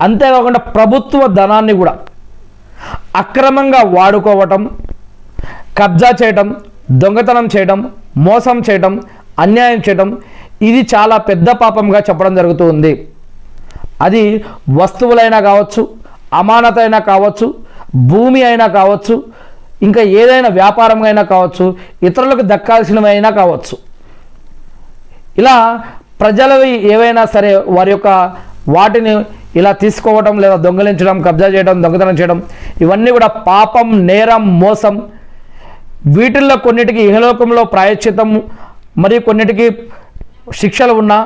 అంతేకాకుండా ప్రభుత్వ ధనాన్ని కూడా అక్రమంగా వాడుకోవటం, కబ్జా చేయటం, దొంగతనం చేయటం, మోసం చేయటం, అన్యాయం చేయటం, ఇది చాలా పెద్ద పాపంగా చెప్పడం జరుగుతూ ఉంది. అది వస్తువులైనా కావచ్చు, అమానత అయినా కావచ్చు, భూమి అయినా కావచ్చు, ఇంకా ఏదైనా వ్యాపారం అయినా కావచ్చు, ఇతరులకు దక్కాల్సినవైనా కావచ్చు. ఇలా ప్రజలవి ఏవైనా సరే వారి యొక్క వాటిని ఇలా తీసుకోవడం లేదా దొంగలించడం, కబ్జా చేయడం, దొంగతనం చేయడం, ఇవన్నీ కూడా పాపం, నేరం, మోసం. వీటిల్లో కొన్నిటికి ఇహలోకంలో ప్రాయశ్చితం, మరియు కొన్నిటికి శిక్షలు ఉన్నా,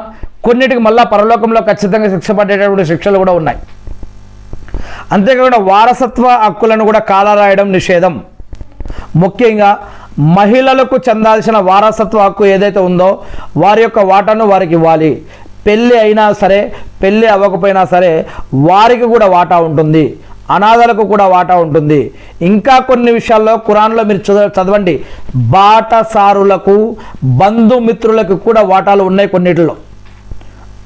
కొన్నిటికి మళ్ళా పరలోకంలో ఖచ్చితంగా శిక్ష పడేటటువంటి శిక్షలు కూడా ఉన్నాయి. అంతేకాకుండా వారసత్వ హక్కులను కూడా కాలరాయడం నిషేధం. ముఖ్యంగా మహిళలకు చెందాల్సిన వారసత్వ హక్కు ఏదైతే ఉందో వారి యొక్క వాటాను వారికి ఇవ్వాలి. పెళ్ళి అయినా సరే, పెళ్ళి అవ్వకపోయినా సరే వారికి కూడా వాటా ఉంటుంది, అనాథలకు కూడా వాటా ఉంటుంది. ఇంకా కొన్ని విషయాల్లో ఖురాన్లో మీరు చదవండి, బాటసారులకు, బంధుమిత్రులకు కూడా వాటాలు ఉన్నాయి కొన్నిటిలో.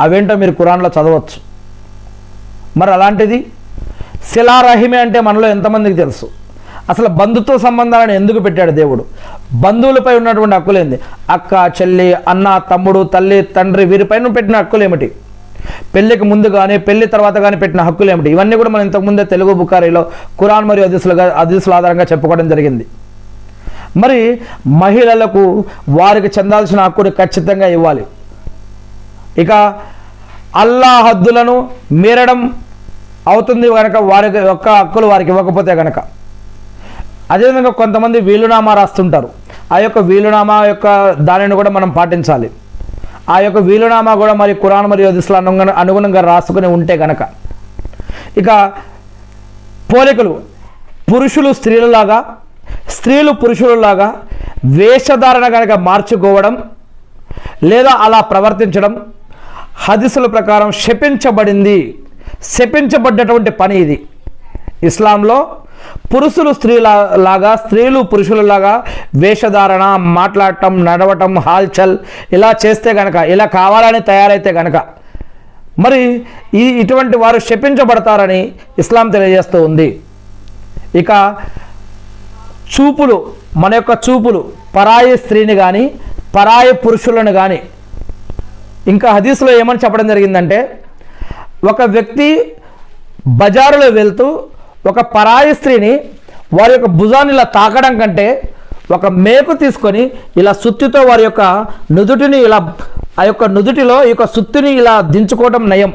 అవేంటో మీరు ఖురాన్లో చదవచ్చు. మరి అలాంటిది శిలారహిమే అంటే మనలో ఎంతమందికి తెలుసు? అసలు బంధుత్వ సంబంధాలను ఎందుకు పెట్టాడు దేవుడు? బంధువులపై ఉన్నటువంటి హక్కులేంది? అక్క, చెల్లి, అన్న, తమ్ముడు, తల్లి, తండ్రి, వీరిపైన పెట్టిన హక్కులు ఏమిటి? పెళ్లికి ముందు కానీ పెళ్లి తర్వాత కానీ పెట్టిన హక్కులు ఏమిటి? ఇవన్నీ కూడా మనం ఇంతకుముందే తెలుగు బుఖారీలో ఖురాన్ మరియు హదీసుల ఆధారంగా చెప్పుకోవడం జరిగింది. మరి మహిళలకు వారికి చెందాల్సిన హక్కుని ఖచ్చితంగా ఇవ్వాలి. ఇక అల్లా హద్దులను మీరడం అవుతుంది కనుక వారి యొక్క హక్కులు వారికి ఇవ్వకపోతే కనుక. అదేవిధంగా కొంతమంది వీలునామా రాస్తుంటారు. ఆ యొక్క వీలునామా యొక్క దానిని కూడా మనం పాటించాలి. ఆ యొక్క వీలునామా కూడా మరి ఖురాన్ మరియు హదీసుల అనుగుణంగా రాసుకుని ఉంటే కనుక. ఇక పోలికలు, పురుషులు స్త్రీలలాగా, స్త్రీలు పురుషులలాగా వేషధారణ కనుక మార్చుకోవడం లేదా అలా ప్రవర్తించడం హదీసుల ప్రకారం శపించబడ్డటువంటి పని ఇది. ఇస్లాంలో పురుషులు స్త్రీలాగా, స్త్రీలు పురుషులలాగా వేషధారణ, మాట్లాడటం, నడవటం, హాల్చల్ ఇలా చేస్తే కనుక, ఇలా కావాలని తయారైతే కనుక మరి ఇటువంటి వారు శపించబడతారని ఇస్లాం తెలియజేస్తూ ఉంది. ఇక చూపులు, మన యొక్క చూపులు పరాయి స్త్రీని కానీ పరాయి పురుషులను కానీ, ఇంకా హదీసులో ఏమని చెప్పడం జరిగిందంటే, ఒక వ్యక్తి బజారులో వెళ్తూ ఒక పరాయి స్త్రీని వారి యొక్క భుజాన్ని ఇలా తాకడం కంటే ఒక మేకు తీసుకొని ఇలా సుత్తితో వారి యొక్క నుదుటిని ఇలా, ఆ యొక్క నుదుటిలో ఈ యొక్క సుత్తిని ఇలా దించుకోవడం నయం.